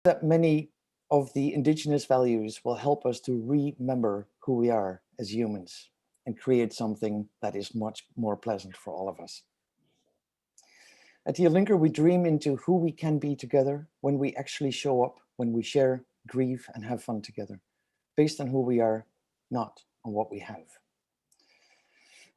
that many of the indigenous values will help us to remember who we are as humans and create something that is much more pleasant for all of us. At the Alinker, we dream into who we can be together when we actually show up, when we share, grieve, and have fun together, based on who we are, not on what we have.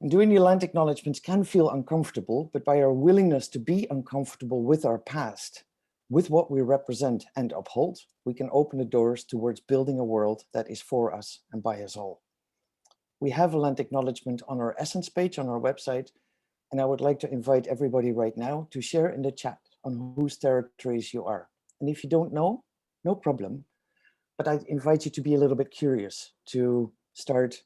And doing the land acknowledgements can feel uncomfortable, but by our willingness to be uncomfortable with our past, with what we represent and uphold, we can open the doors towards building a world that is for us and by us all. We have a land acknowledgement on our Essence page on our website, and I would like to invite everybody right now to share in the chat on whose territories you are. And if you don't know, no problem, but I invite you to be a little bit curious, to start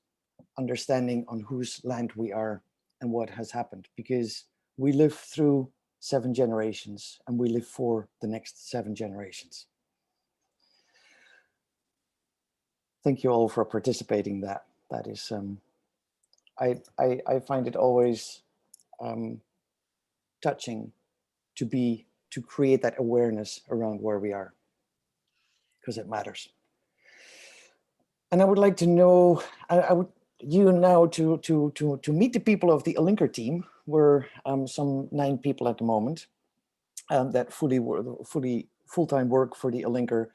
understanding on whose land we are and what has happened, because we live through 7 generations and we live for the next 7 generations. Thank you all for participating. That is, I find it always touching to create that awareness around where we are, because it matters. And I would like to know, I would you now to meet the people of the Alinker team. We're some 9 people at the moment that full-time work for the Alinker.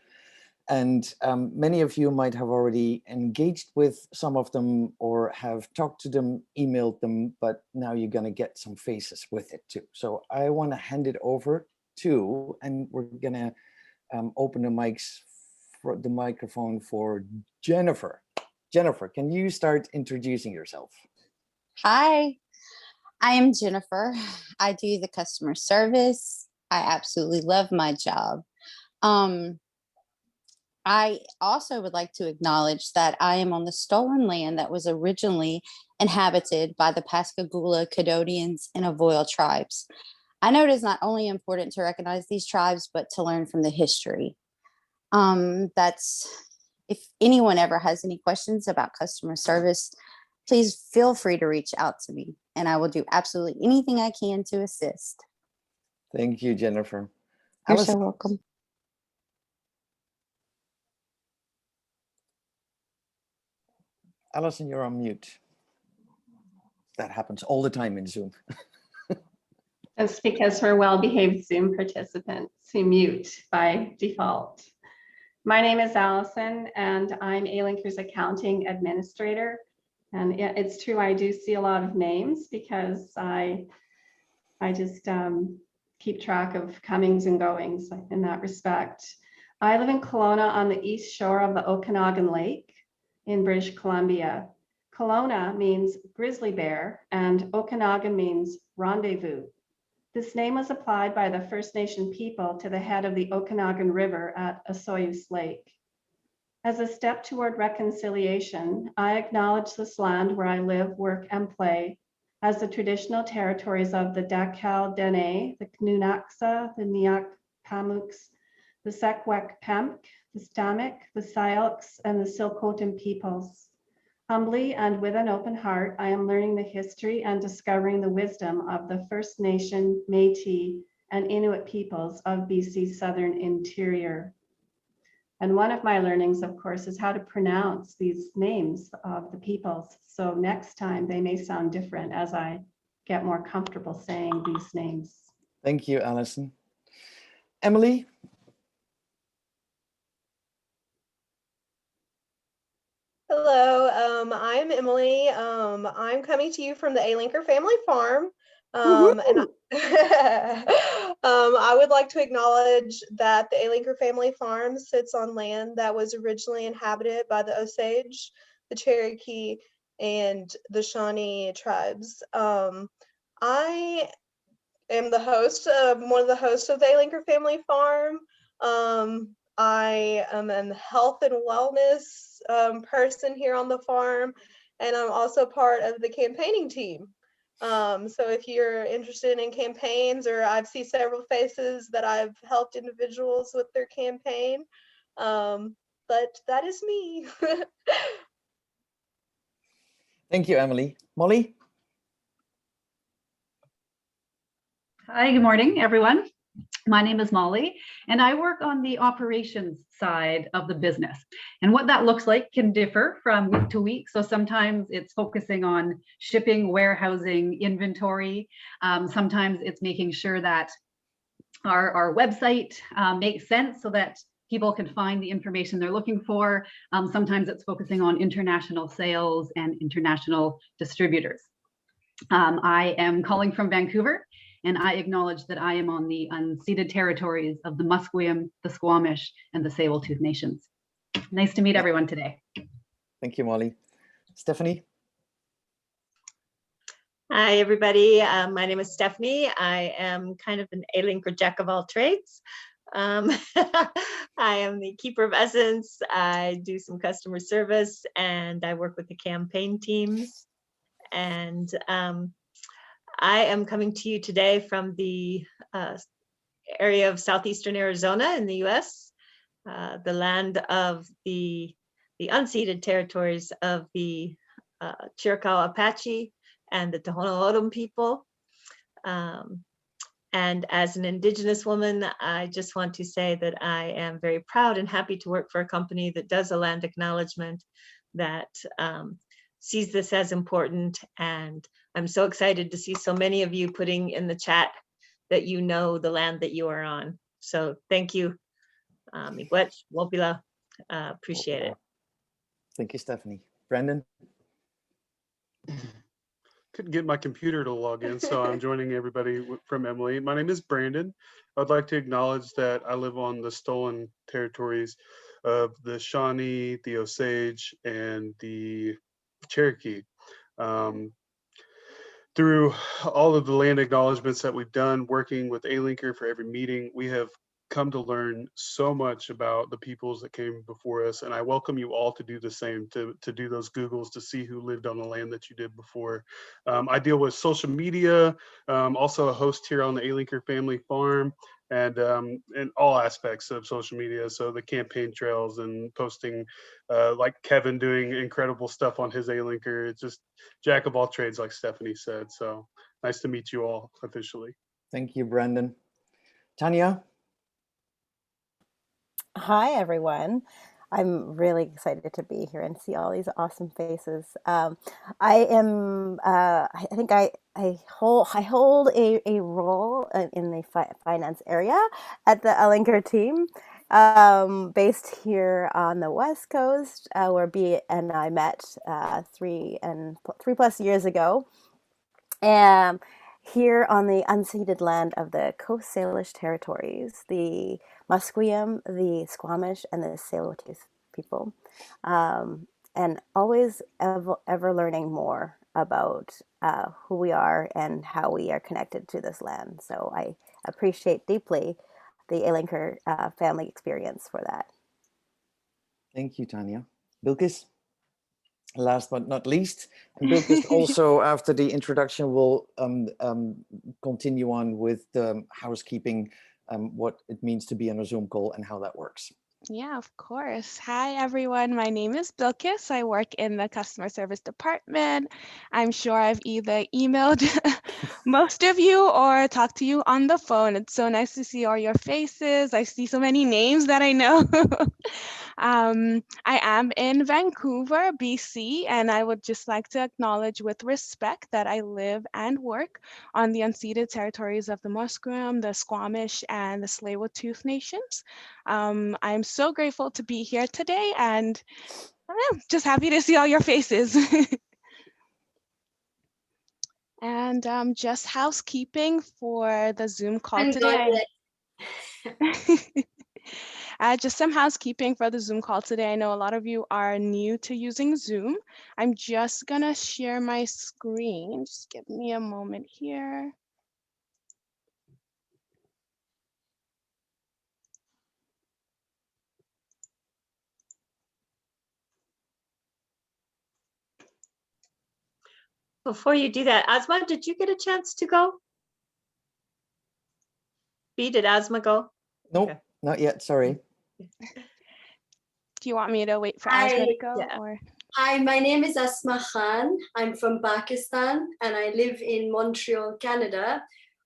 And many of you might have already engaged with some of them or have talked to them, emailed them, but now you're going to get some faces with it too. So I want to hand it over to, and we're going to open the microphone for Jennifer. Jennifer, can you start introducing yourself? Hi, I am Jennifer. I do the customer service. I absolutely love my job. I also would like to acknowledge that I am on the stolen land that was originally inhabited by the Pascagoula, Cadonians, and Avoyal tribes. I know it is not only important to recognize these tribes, but to learn from the history. If anyone ever has any questions about customer service, please feel free to reach out to me, and I will do absolutely anything I can to assist. Thank you, Jennifer. You're so welcome. Alison, you're on mute. That happens all the time in Zoom. That's because we're well-behaved Zoom participants who mute by default. My name is Allison, and I'm Alinker's accounting administrator. And it's true, I do see a lot of names because I just keep track of comings and goings in that respect. I live in Kelowna on the east shore of the Okanagan Lake in British Columbia. Kelowna means grizzly bear, and Okanagan means rendezvous. This name was applied by the First Nation people to the head of the Okanagan River at Osoyoos Lake. As a step toward reconciliation, I acknowledge this land where I live, work, and play as the traditional territories of the Dakal Dene, the Knunaxa, the Niak Pamuks, the Sekwek Pemk, the Stamik, the Syilx, and the Silcotin peoples. Humbly and with an open heart, I am learning the history and discovering the wisdom of the First Nation, Métis, and Inuit peoples of BC's southern interior. And one of my learnings, of course, is how to pronounce these names of the peoples. So next time they may sound different as I get more comfortable saying these names. Thank you, Alison. Emily? Hello, I'm Emily. I'm coming to you from the Alinker family farm. And I would like to acknowledge that the Alinker family farm sits on land that was originally inhabited by the Osage, the Cherokee, and the Shawnee tribes. I am the host of one of the hosts of the Alinker family farm. I am a health and wellness person here on the farm, and I'm also part of the campaigning team. So if you're interested in campaigns, or I've seen several faces that I've helped individuals with their campaign, but that is me. Thank you, Emily. Molly? Hi, good morning, everyone. My name is Molly, and I work on the operations side of the business. And what that looks like can differ from week to week. So sometimes it's focusing on shipping, warehousing, inventory. Sometimes it's making sure that our website makes sense so that people can find the information they're looking for. Sometimes it's focusing on international sales and international distributors. I am calling from Vancouver, and I acknowledge that I am on the unceded territories of the Musqueam, the Squamish, and the Tsleil-Waututh Nations. Nice to meet everyone today. Thank you, Molly. Stephanie? Hi, everybody. My name is Stephanie. I am kind of an Alinker jack of all trades. I am the keeper of essence. I do some customer service, and I work with the campaign teams. And I am coming to you today from the area of southeastern Arizona in the US, the land of the unceded territories of the Chiricahua Apache and the Tohono O'odham people. And as an Indigenous woman, I just want to say that I am very proud and happy to work for a company that does a land acknowledgement, that sees this as important. And I'm so excited to see so many of you putting in the chat that you know the land that you are on. So thank you. Miigwech, Wopila, appreciate it. Thank you, Stephanie. Brandon? Couldn't get my computer to log in, so I'm joining everybody from Emily. My name is Brandon. I'd like to acknowledge that I live on the stolen territories of the Shawnee, the Osage, and the Cherokee. Through all of the land acknowledgements that we've done, working with Alinker for every meeting, we have come to learn so much about the peoples that came before us, and I welcome you all to do the same, to do those Googles to see who lived on the land that you did before. I deal with social media, also a host here on the Alinker Family Farm, and all aspects of social media. So the campaign trails and posting, like Kevin doing incredible stuff on his Alinker. It's just jack of all trades, like Stephanie said. So nice to meet you all officially. Thank you, Brandon. Tanya? Hi, everyone. I'm really excited to be here and see all these awesome faces. I am, I think I hold a role in the finance area at the Alinker team, based here on the West Coast, where B and I met 3+ years ago. And here on the unceded land of the Coast Salish territories, the Musqueam, the Squamish, and the Tsleil-Waututh people, and always ever learning more about who we are and how we are connected to this land. So I appreciate deeply the Alinker family experience for that. Thank you, Tanya. Bilkis? Last but not least, and Bilkis also, after the introduction, will continue on with the housekeeping, what it means to be on a Zoom call and how that works. Yeah, of course. Hi, everyone. My name is Bilkis. I work in the customer service department. I'm sure I've either emailed most of you or talked to you on the phone. It's so nice to see all your faces. I see so many names that I know. I am in Vancouver, BC, and I would just like to acknowledge with respect that I live and work on the unceded territories of the Musqueam, the Squamish, and the Tsleil-Waututh Nations. I'm so grateful to be here today, and I'm just happy to see all your faces. And just housekeeping for the Zoom call today. Just some housekeeping for the Zoom call today. I know a lot of you are new to using Zoom. I'm just gonna share my screen. Just give me a moment here. Before you do that, Asma, did you get a chance to go? B, did Asma go? Nope, Okay. not yet, sorry. Do you want me to wait for Asma to go? Yeah. Or? Hi, my name is Asma Khan. I'm from Pakistan and I live in Montreal, Canada,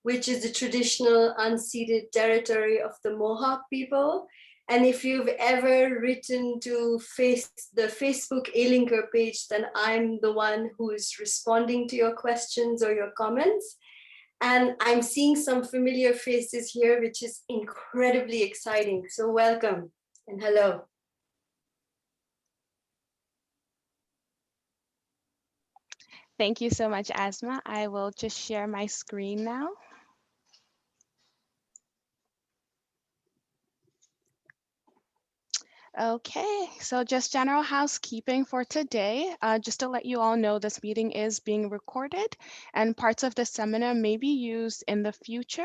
which is the traditional unceded territory of the Mohawk people. And if you've ever written to the Facebook Alinker page, then I'm the one who is responding to your questions or your comments. And I'm seeing some familiar faces here, which is incredibly exciting. So welcome and hello. Thank you so much, Asma. I will just share my screen now. Okay, so just general housekeeping for today. Just to let you all know, this meeting is being recorded and parts of the seminar may be used in the future.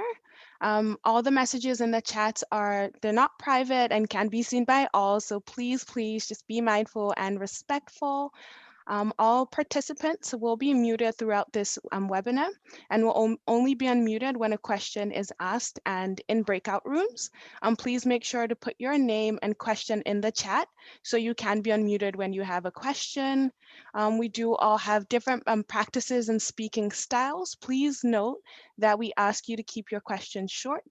All the messages in the chats they're not private and can be seen by all. So please just be mindful and respectful. All participants will be muted throughout this webinar and will only be unmuted when a question is asked and in breakout rooms. Please make sure to put your name and question in the chat so you can be unmuted when you have a question. We do all have different practices and speaking styles. Please note that we ask you to keep your questions short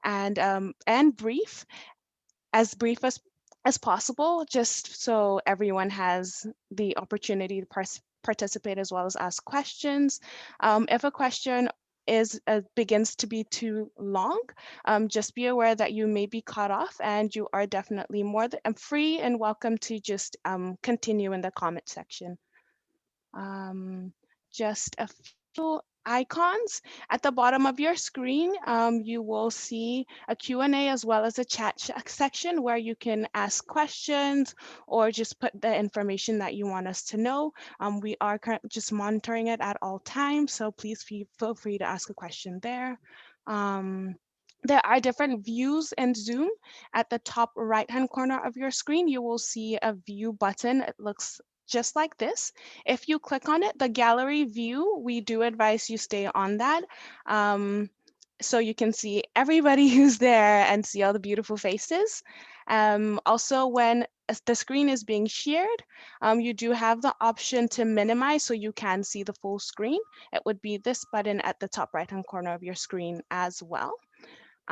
and brief as possible, just so everyone has the opportunity to participate as well as ask questions. If a question begins to be too long, just be aware that you may be cut off, and you are definitely more than free and welcome to just continue in the comment section. Just a few icons at the bottom of your screen. You will see a Q&A as well as a chat section where you can ask questions or just put the information that you want us to know. We are currently just monitoring it at all times, so please feel free to ask a question there. There are different views in Zoom. At the top right-hand corner of your screen, you will see a view button. It looks just like this. If you click on it, the gallery view, we do advise you stay on that. So you can see everybody who's there and see all the beautiful faces. Also, when the screen is being shared, you do have the option to minimize so you can see the full screen. It would be this button at the top right-hand corner of your screen as well.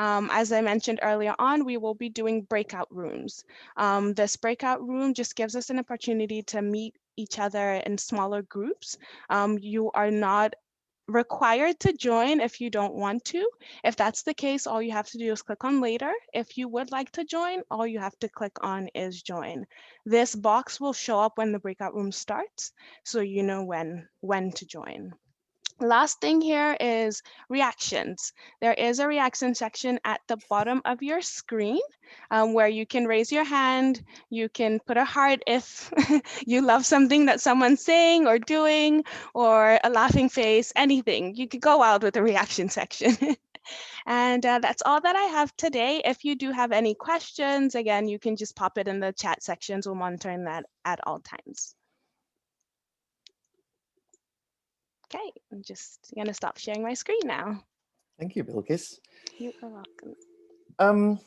As I mentioned earlier on, we will be doing breakout rooms. This breakout room just gives us an opportunity to meet each other in smaller groups. You are not required to join if you don't want to. If that's the case, all you have to do is click on later. If you would like to join, all you have to click on is join. This box will show up when the breakout room starts, so you know when to join. Last thing here is reactions. There is a reaction section at the bottom of your screen where you can raise your hand. You can put a heart if you love something that someone's saying or doing, or a laughing face, anything. You could go out with a reaction section. And that's all that I have today. If you do have any questions, again, you can just pop it in the chat sections. We're monitoring that at all times. Okay, I'm just gonna stop sharing my screen now. Thank you, Bilkis. You are welcome.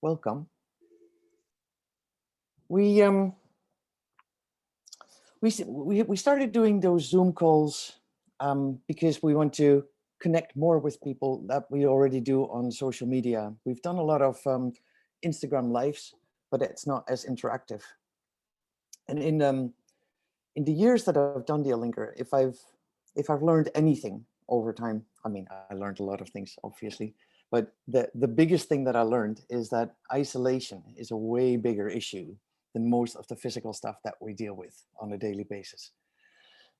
Welcome. We started doing those Zoom calls because we want to connect more with people that we already do on social media. We've done a lot of Instagram lives, but it's not as interactive. And in the years that I've done the Alinker, if I've learned anything over time, I mean, I learned a lot of things, obviously, but the biggest thing that I learned is that isolation is a way bigger issue than most of the physical stuff that we deal with on a daily basis.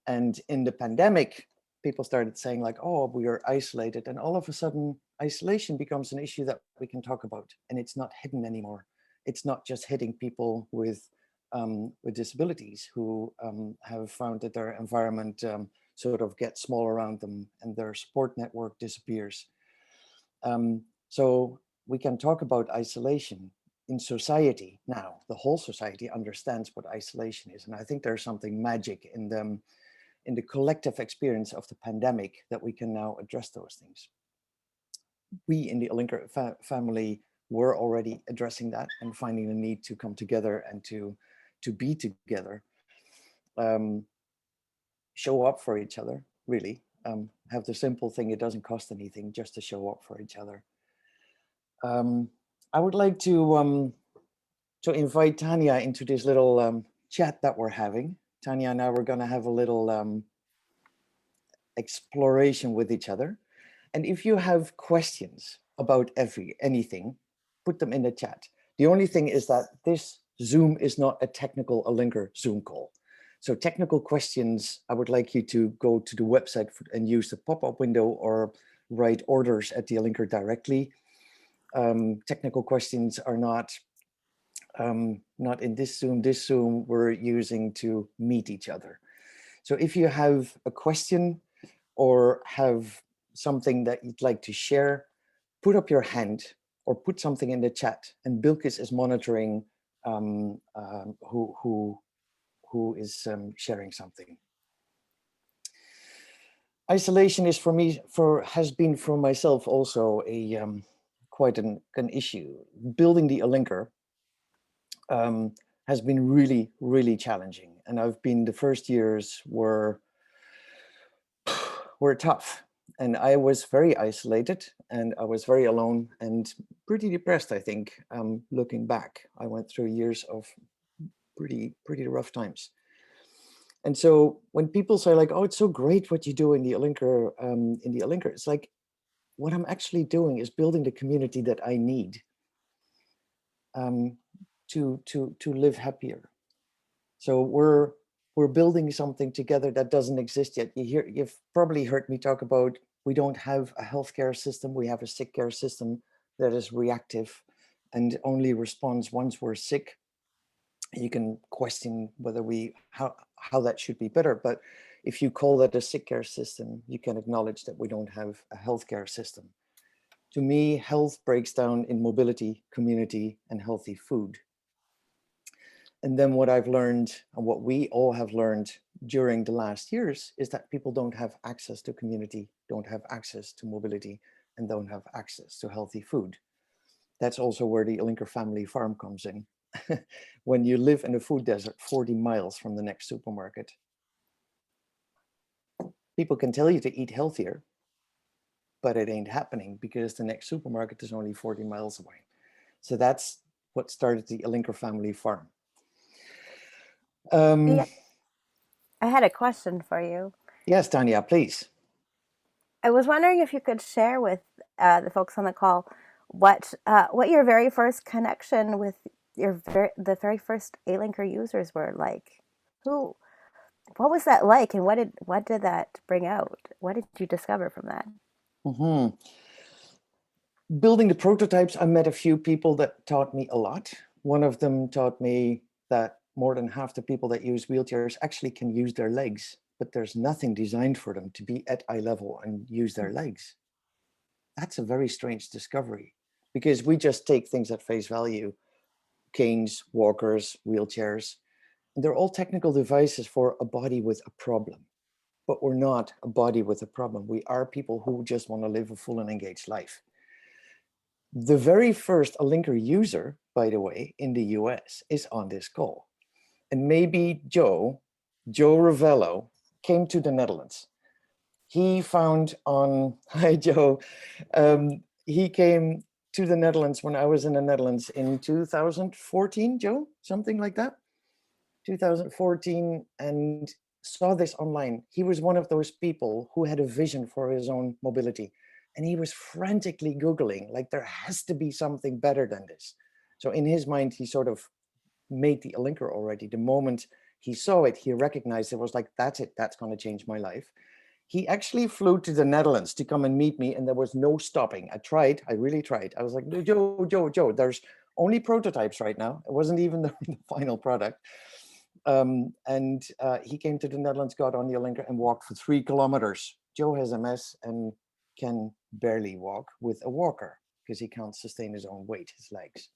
And in the pandemic, people started saying like, oh, we are isolated. And all of a sudden, isolation becomes an issue that we can talk about, and it's not hidden anymore. It's not just hitting people with disabilities who have found that their environment sort of gets small around them and their support network disappears. So we can talk about isolation in society now. The whole society understands what isolation is. And I think there's something magic in the collective experience of the pandemic that we can now address those things. We in the Alinker family were already addressing that and finding the need to come together and to be together, show up for each other, really, have the simple thing, it doesn't cost anything just to show up for each other. I would like to invite Tanya into this little chat that we're having. Tanya and I were going to have a little exploration with each other. And if you have questions about anything, put them in the chat. The only thing is that this Zoom is not a technical Alinker Zoom call. So technical questions, I would like you to go to the website and use the pop-up window or write orders at the Alinker directly. Technical questions are not in this Zoom. This Zoom we're using to meet each other. So if you have a question or have something that you'd like to share, put up your hand or put something in the chat, and Bilkis is monitoring who is sharing something. Isolation is has been for myself also a quite an issue. Building the Alinker has been really, really challenging. And the first years were tough. And I was very isolated and I was very alone and pretty depressed, I think, looking back. I went through years of pretty rough times. And so when people say like, oh, it's so great what you do in the Alinker, it's like, what I'm actually doing is building the community that I need to live happier. So we're building something together that doesn't exist yet. You've probably heard me talk about, we don't have a healthcare system. We have a sick care system that is reactive and only responds once we're sick. You can question whether how that should be better, but if you call that a sick care system, you can acknowledge that we don't have a healthcare system. To me, health breaks down in mobility, community, and healthy food. And then what I've learned, and what we all have learned during the last years, is that people don't have access to community, don't have access to mobility, and don't have access to healthy food. That's also where the Alinker family farm comes in. When you live in a food desert 40 miles from the next supermarket, people can tell you to eat healthier, but it ain't happening because the next supermarket is only 40 miles away. So that's what started the Alinker family farm. Yeah. I had a question for you. Yes, Tanya, please. I was wondering if you could share with the folks on the call what your very first connection with the very first Alinker users were like. What was that like, and what did that bring out? What did you discover from that? Mm-hmm. Building the prototypes, I met a few people that taught me a lot. One of them taught me that more than half the people that use wheelchairs actually can use their legs, but there's nothing designed for them to be at eye level and use their legs. That's a very strange discovery, because we just take things at face value. Canes, walkers, wheelchairs, and they're all technical devices for a body with a problem. But we're not a body with a problem. We are people who just want to live a full and engaged life. The very first Alinker user, by the way, in the US is on this call. And maybe Joe Ravello came to the Netherlands. He found on, hi Joe, he came to the Netherlands when I was in the Netherlands in 2014, Joe, something like that. 2014, and saw this online. He was one of those people who had a vision for his own mobility. And he was frantically Googling, like, there has to be something better than this. So in his mind, he sort of made the Alinker already. The moment he saw it, he recognized it, was like, that's it, that's going to change my life. He actually flew to the Netherlands to come and meet me, and there was no stopping. I really tried. I was like, Joe, there's only prototypes right now. It wasn't even the final product. And he came to the Netherlands, got on the Alinker and walked for 3 kilometers. Joe has MS and can barely walk with a walker because he can't sustain his own weight, his legs.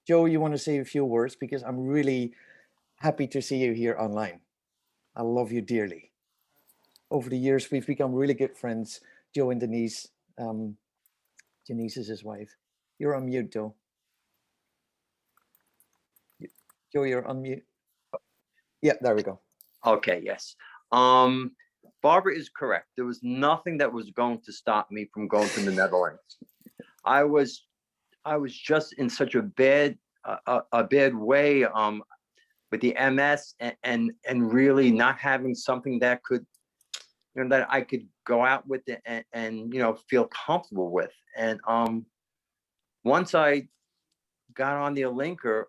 Joe, you want to say a few words, because I'm really happy to see you here online. I love you dearly. Over the years, we've become really good friends, Joe and Denise. Denise is his wife. You're on mute, Joe. Joe, you're on mute. Yeah, there we go. Okay, yes. Barbara is correct. There was nothing that was going to stop me from going to the Netherlands. I was just in such a bad way with the MS and really not having something that could, that I could go out with it and feel comfortable with. And once I got on the Alinker,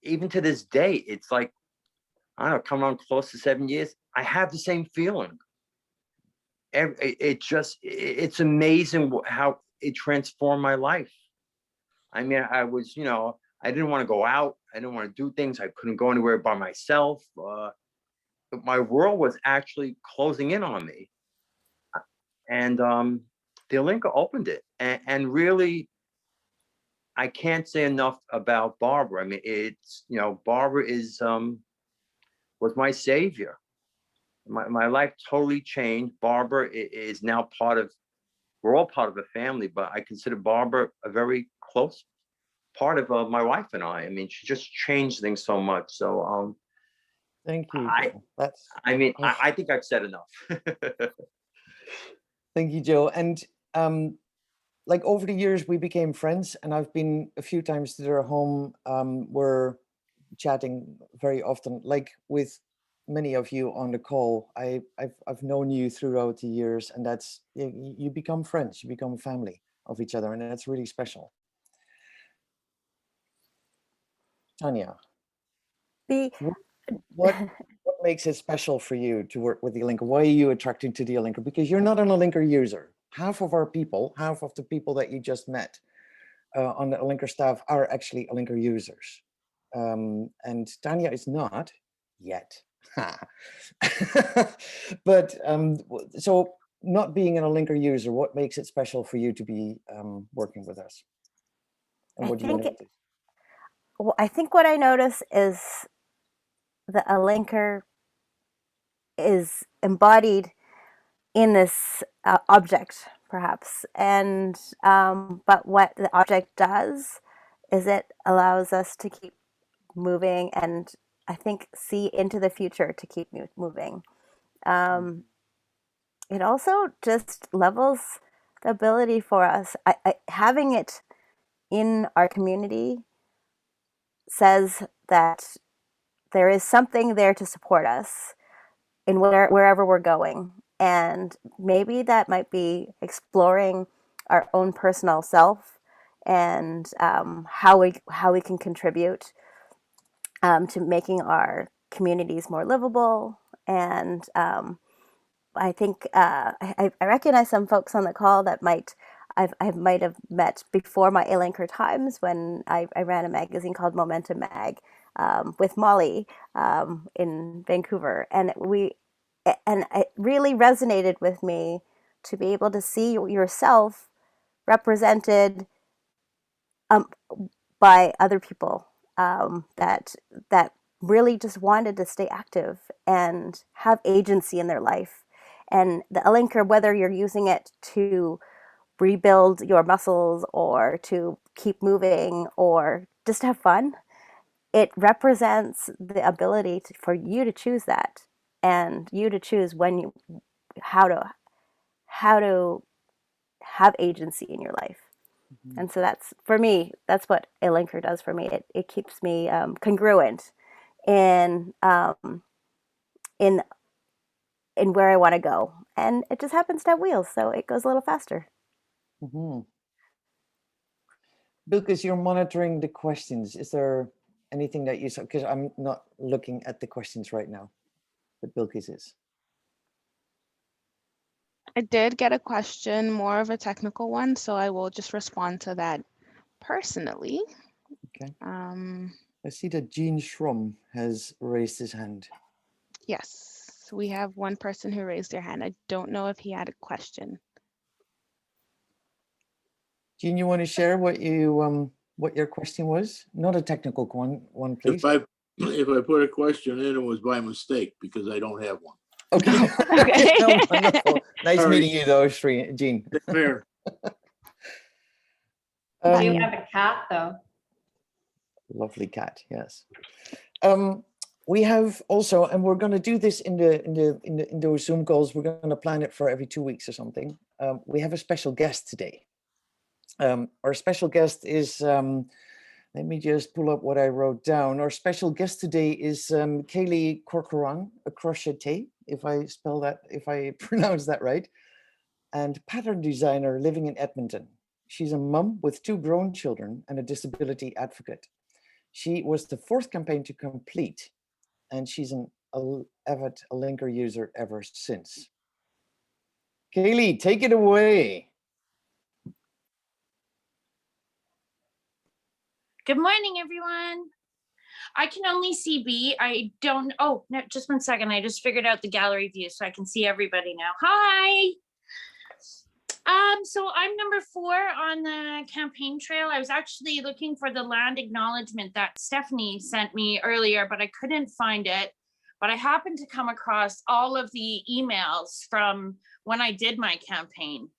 even to this day, it's like, I don't know, coming on close to 7 years, I have the same feeling. It's amazing how it transformed my life. I mean, I was, I didn't want to go out. I didn't want to do things. I couldn't go anywhere by myself. But my world was actually closing in on me. And the Alinker opened it. And really, I can't say enough about Barbara. I mean, it's, Barbara was my savior. My life totally changed. Barbara is now we're all part of a family, but I consider Barbara a very close part of my wife and I. I mean, she just changed things so much. So Thank you, Joe. I think I've said enough. Thank you, Joe. And like over the years, we became friends, and I've been a few times to their home. We're chatting very often, like with many of you on the call. I've known you throughout the years, and that's, you become friends, you become family of each other, and that's really special. Tanya, what makes it special for you to work with the Alinker? Why are you attracted to the Alinker? Because you're not an Alinker user. Half of the people that you just met on the Alinker staff are actually Alinker users. And Tanya is not yet. But so not being an Alinker user, what makes it special for you to be working with us? And what do you notice? Well, I think what I notice is the Alinker is embodied in this object, perhaps. And but what the object does is it allows us to keep moving, and I think see into the future to keep moving. It also just levels the ability for us. Having it in our community says that there is something there to support us in wherever we're going. And maybe that might be exploring our own personal self and how we can contribute to making our communities more livable. And I think I recognize some folks on the call that I might have met before my Alinker times when I ran a magazine called Momentum Mag with Molly in Vancouver, and it really resonated with me to be able to see yourself represented by other people that really just wanted to stay active and have agency in their life. And the Alinker, whether you're using it to rebuild your muscles or to keep moving or just have fun, it represents the ability for you to choose that, and you to choose how to have agency in your life. Mm-hmm. And so that's, for me, that's what Alinker does for me. It keeps me congruent in where I want to go, and it just happens to have wheels, so it goes a little faster. Mm-hmm. Because you're monitoring the questions, is there anything that you saw? Because I'm not looking at the questions right now, but Bilkis is. I did get a question, more of a technical one, so I will just respond to that personally. Okay. I see that Gene Schrum has raised his hand. Yes, we have one person who raised their hand. I don't know if he had a question. Gene, you want to share what your question was? Not a technical one, please. If I put a question in, it was by mistake because I don't have one. Okay. Okay. No, wonderful. Nice meeting you, though, Gene. Fair. You have a cat, though. Lovely cat, yes. We have also, and we're going to do this in those Zoom calls. We're going to plan it for every 2 weeks or something. We have a special guest today. Our special guest is, let me just pull up what I wrote down. Our special guest today is Kaylee Corcoran, a crochet, if I pronounce that right, and pattern designer living in Edmonton. She's a mum with 2 grown children and a disability advocate. She was the 4th campaign to complete, and she's an avid Alinker user ever since. Kaylee, take it away. Good morning, everyone. I can only see B. I don't, oh, no, just 1 second. I just figured out the gallery view so I can see everybody now. Hi. So I'm number 4 on the campaign trail. I was actually looking for the land acknowledgement that Stephanie sent me earlier, but I couldn't find it. But I happened to come across all of the emails from when I did my campaign,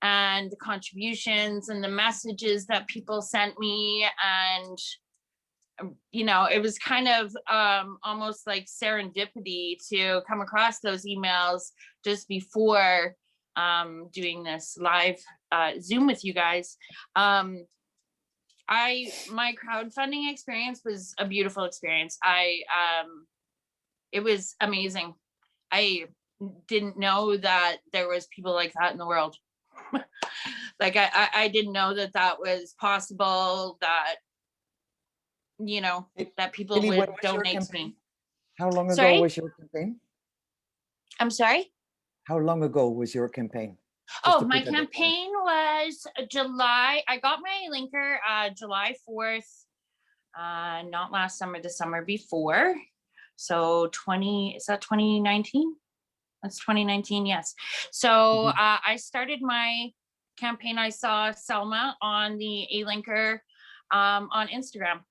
and the contributions and the messages that people sent me. And, you know, it was kind of almost like serendipity to come across those emails just before doing this live Zoom with you guys. My crowdfunding experience was a beautiful experience. It was amazing. I didn't know that there was people like that in the world. Like I didn't know that that was possible, that, you know, that people would donate to me. How long ago was your campaign? I'm sorry? How long ago was your campaign? Oh, my campaign was July. I got my Alinker July 4th, not last summer, the summer before. So is that 2019? That's 2019, yes. So I started my campaign. I saw Selma on the Alinker on Instagram,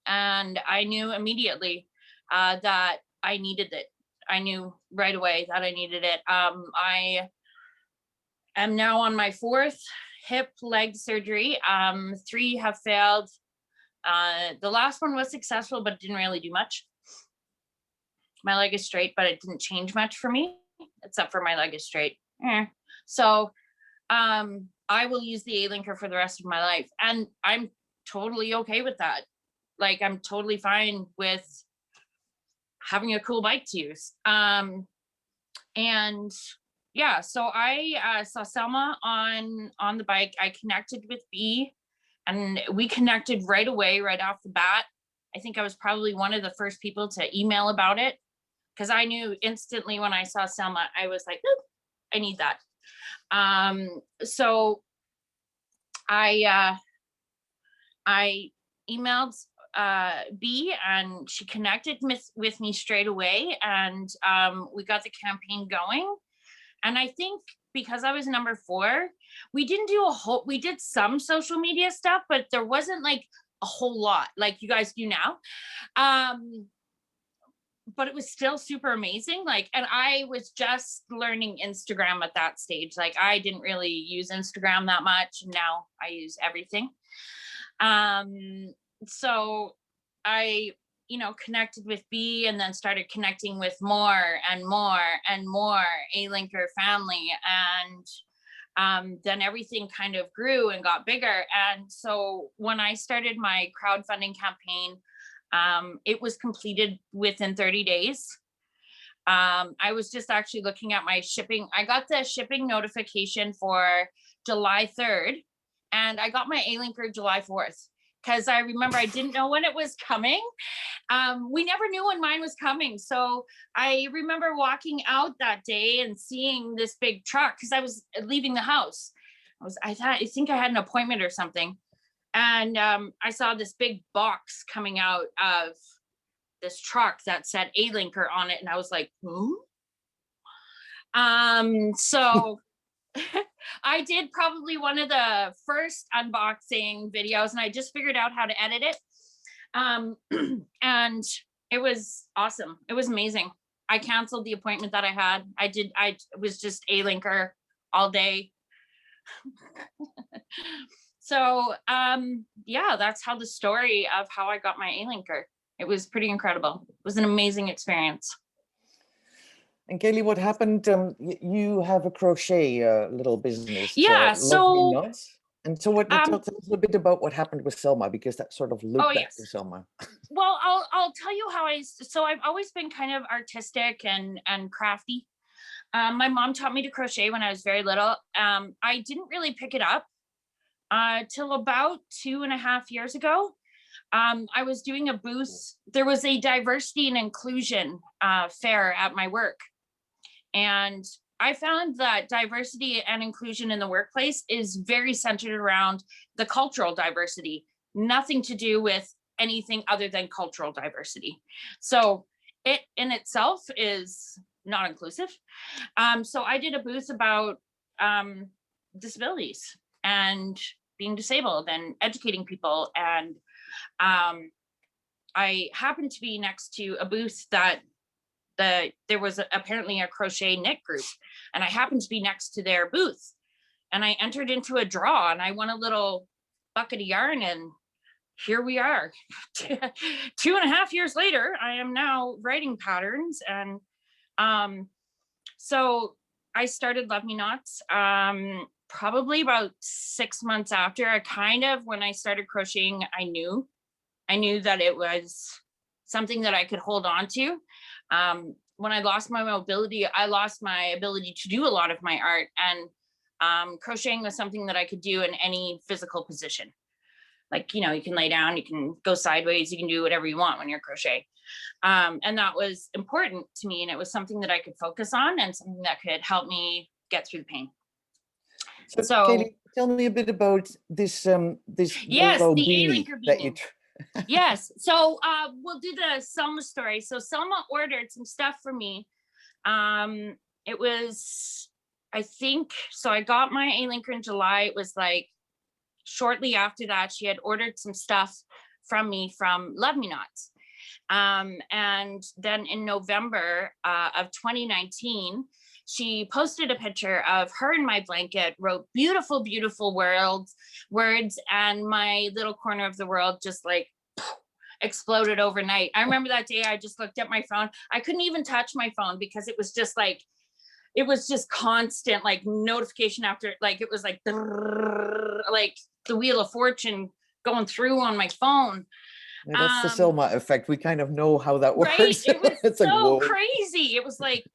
and I knew immediately that I needed it. I knew right away that I needed it. I am now on my 4th hip leg surgery. 3 have failed. The last one was successful, but didn't really do much. My leg is straight, but it didn't change much for me, except for my leg is straight. So I will use the Alinker for the rest of my life, and I'm totally okay with that. Like, I'm totally fine with having a cool bike to use. And yeah, so I saw Selma on the bike. I connected with B, and we connected right away, right off the bat. I think I was probably one of the first people to email about it, because I knew instantly when I saw Selma, I was like, I need that. So I emailed B, and she connected with me straight away, and we got the campaign going. And I think because I was number 4, we didn't do we did some social media stuff, but there wasn't like a whole lot like you guys do now. But it was still super amazing. Like, and I was just learning Instagram at that stage. Like, I didn't really use Instagram that much. Now I use everything. So I, you know, connected with B, and then started connecting with more and more and more Alinker family. And then everything kind of grew and got bigger. And so when I started my crowdfunding campaign, it was completed within 30 days. I was just actually looking at my shipping. I got the shipping notification for July 3rd, and I got my Alinker July 4th, because I remember I didn't know when it was coming. We never knew when mine was coming. So I remember walking out that day and seeing this big truck, because I was leaving the house. I think I had an appointment or something. And I saw this big box coming out of this truck that said Alinker on it. And I was like, who? So I did probably one of the first unboxing videos, and I just figured out how to edit it. And it was awesome. It was amazing. I canceled the appointment that I had. I was just Alinker all day. So yeah, that's how the story of how I got my Alinker. It was pretty incredible. It was an amazing experience. And Kaylee, what happened? You have a crochet little business. Yeah, Lovely so Knots. And so what, tell us a bit about what happened with Selma, because that sort of looped back to Selma. Well, I'll tell you how I've always been kind of artistic and crafty. My mom taught me to crochet when I was very little. I didn't really pick it up till about 2.5 years ago. I was doing a booth. There was a diversity and inclusion fair at my work. And I found that diversity and inclusion in the workplace is very centered around the cultural diversity, nothing to do with anything other than cultural diversity. So it in itself is not inclusive. So I did a booth about disabilities and being disabled and educating people. And I happened to be next to a booth that there was apparently a crochet knit group, and I happened to be next to their booth, and I entered into a draw and I won a little bucket of yarn, and here we are. 2.5 years later, I am now writing patterns. And so I started Love Me Knots probably about 6 months after. When I started crocheting, I knew that it was something that I could hold on to. When I lost my mobility, I lost my ability to do a lot of my art, and crocheting was something that I could do in any physical position. Like, you can lay down, you can go sideways, you can do whatever you want when you're crocheting. And that was important to me, and it was something that I could focus on and something that could help me get through the pain. So Kaylee, tell me a bit about this yes, yellow the beanie Alinker that you beanie. Yes, so we'll do the Selma story. So Selma ordered some stuff for me. It was, I think, so I got my Alinker in July. It was like shortly after that, she had ordered some stuff from me from Love Me Knots. And then in November of 2019, she posted a picture of her in my blanket, wrote beautiful, beautiful words, and my little corner of the world just like exploded overnight. I remember that day I just looked at my phone. I couldn't even touch my phone because it was just like, it was just constant like notification after, like it was like the Wheel of Fortune going through on my phone. Yeah, that's the Selma effect. We kind of know how that works. Right? It was it's so like, whoa. crazy. It was like,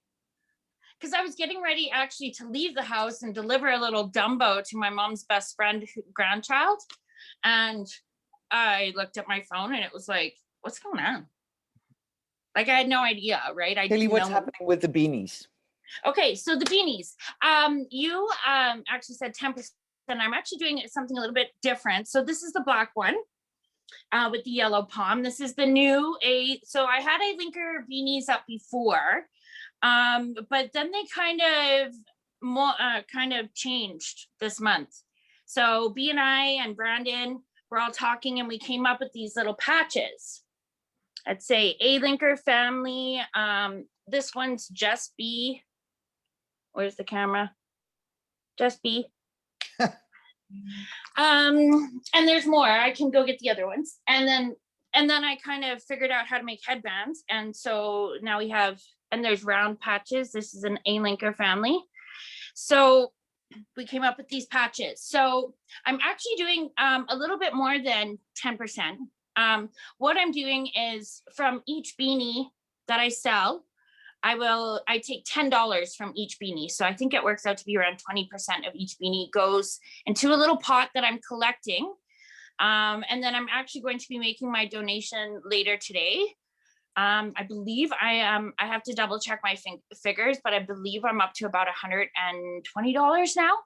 because I was getting ready actually to leave the house and deliver a little Dumbo to my mom's best friend grandchild. And I looked at my phone and it was like, what's going on? Like I had no idea, right? Kaylee, what's happening with the beanies? Okay, so the beanies. You actually said 10%. I'm actually doing something a little bit different. So this is the black one with the yellow palm. This is the new so I had Alinker beanies up before, but then they kind of changed this month. So B and I and Brandon were all talking, and we came up with these little patches. I'd say Alinker family. This one's Just B. Where's the camera? Just B. And there's more. I can go get the other ones. And then I kind of figured out how to make headbands. And so now we have, and there's round patches. This is an Alinker family. So we came up with these patches. So I'm actually doing a little bit more than 10%. What I'm doing is from each beanie that I sell, I take $10 from each beanie. So I think it works out to be around 20% of each beanie goes into a little pot that I'm collecting. And then I'm actually going to be making my donation later today. I believe I have to double check my figures, but I believe I'm up to about $120 now.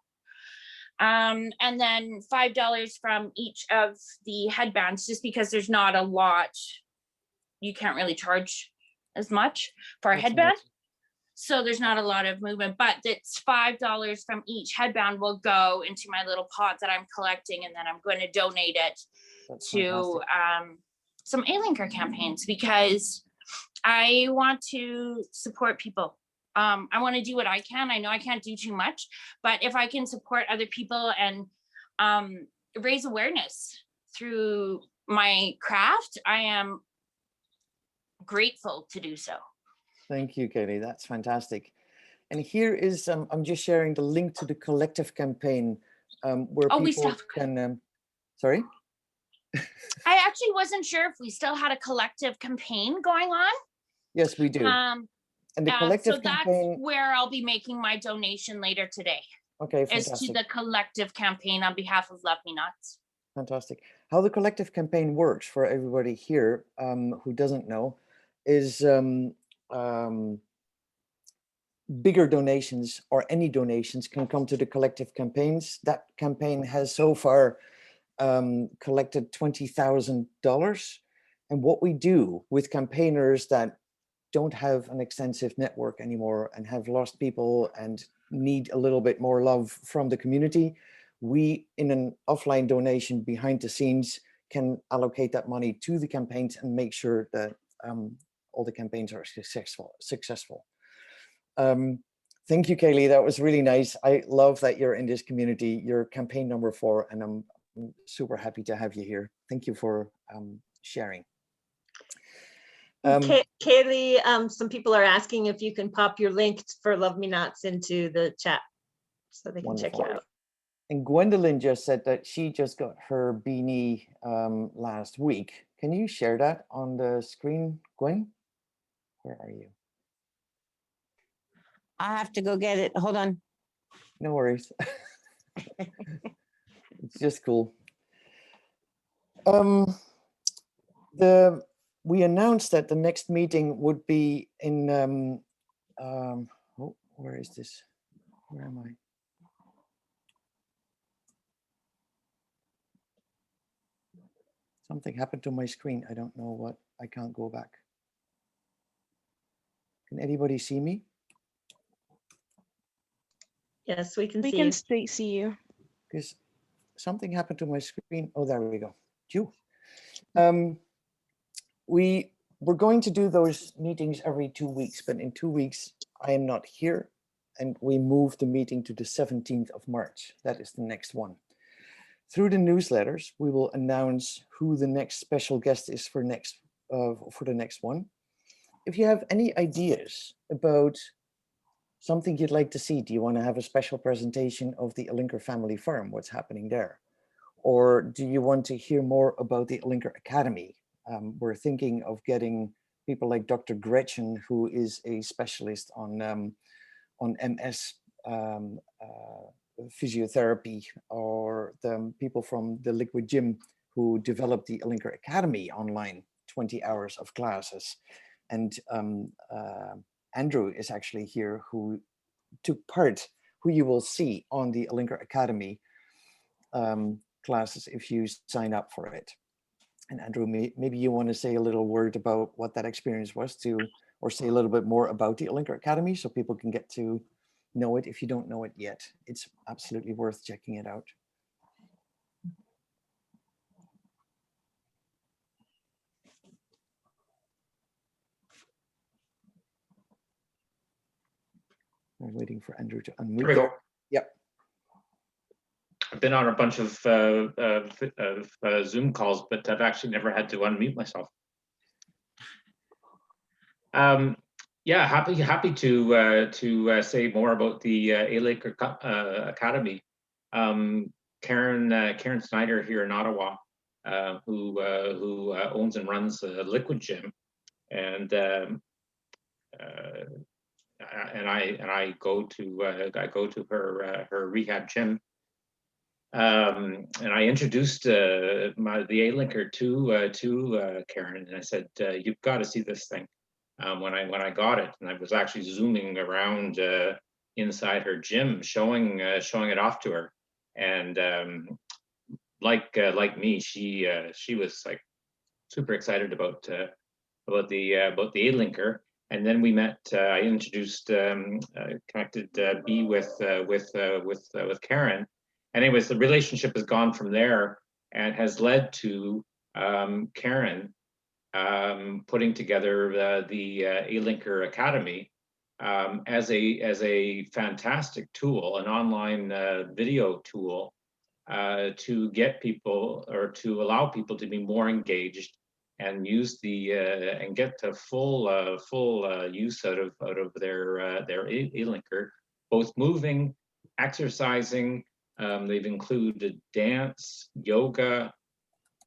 And then $5 from each of the headbands, just because there's not a lot. You can't really charge as much for a headband. Nice. So there's not a lot of movement, but it's $5 from each headband will go into my little pot that I'm collecting, and then I'm going to donate it to some Alinker campaigns, because I want to support people. I want to do what I can. I know I can't do too much, but if I can support other people and raise awareness through my craft, I am grateful to do so. Thank you, Kaylee. That's fantastic. And here is, I'm just sharing the link to the collective campaign where Oh, we people still can, sorry? I actually wasn't sure if we still had a collective campaign going on. Yes, we do. And the collective so campaign. That's where I'll be making my donation later today. Okay, is fantastic. to the collective campaign on behalf of Love Me Nuts. Fantastic. How the collective campaign works for everybody here who doesn't know is bigger donations or any donations can come to the collective campaigns. That campaign has so far collected $20,000. And what we do with campaigners that don't have an extensive network anymore and have lost people and need a little bit more love from the community, we, in an offline donation behind the scenes, can allocate that money to the campaigns and make sure that all the campaigns are successful. Thank you, Kaylee. That was really nice. I love that you're in this community. You're campaign number 4, and I'm super happy to have you here. Thank you for sharing. Kaylee, some people are asking if you can pop your link for Love Me Nots into the chat so they can check you out. And Gwendolyn just said that she just got her beanie last week. Can you share that on the screen, Gwen? Where are you? I have to go get it. Hold on. No worries. It's just cool. We announced that the next meeting would be in, oh, where is this? Where am I? Something happened to my screen. I don't know what. I can't go back. Can anybody see me? Yes, we can see you. We can see you. Because something happened to my screen. Oh, there we go. Phew. We're going to do those meetings every 2 weeks, but in 2 weeks, I am not here. And we moved the meeting to the 17th of March. That is the next one. Through the newsletters, we will announce who the next special guest is for the next one. If you have any ideas about something you'd like to see, do you want to have a special presentation of the Alinker Family Farm, what's happening there? Or do you want to hear more about the Alinker Academy? We're thinking of getting people like Dr. Gretchen, who is a specialist on MS physiotherapy, or the people from the Liquid Gym who developed the Alinker Academy online, 20 hours of classes. And Andrew is actually here, who took part, who you will see on the Alinker Academy classes if you sign up for it. And Andrew, maybe you want to say a little word about what that experience was or say a little bit more about the Alinker Academy so people can get to know it if you don't know it yet. It's absolutely worth checking it out. I'm waiting for Andrew to unmute. Here we go. Yep. I've been on a bunch of Zoom calls, but I've actually never had to unmute myself. Yeah, happy to say more about the Alinker Academy. Karen Snyder here in Ottawa, who owns and runs a Liquid Gym, and I go to her rehab gym. And I introduced the Alinker to Karen, and I said, "You've got to see this thing." When I got it, and I was actually zooming around inside her gym, showing it off to her, and like me, she was like super excited about the Alinker. And then we met. I introduced, connected B with Karen. And anyways, the relationship has gone from there and has led to Karen putting together the Alinker Academy as a fantastic tool, an online video tool to get people, or to allow people to be more engaged and use the and get the full use out of their e-linker, both moving, exercising. They've included dance, yoga,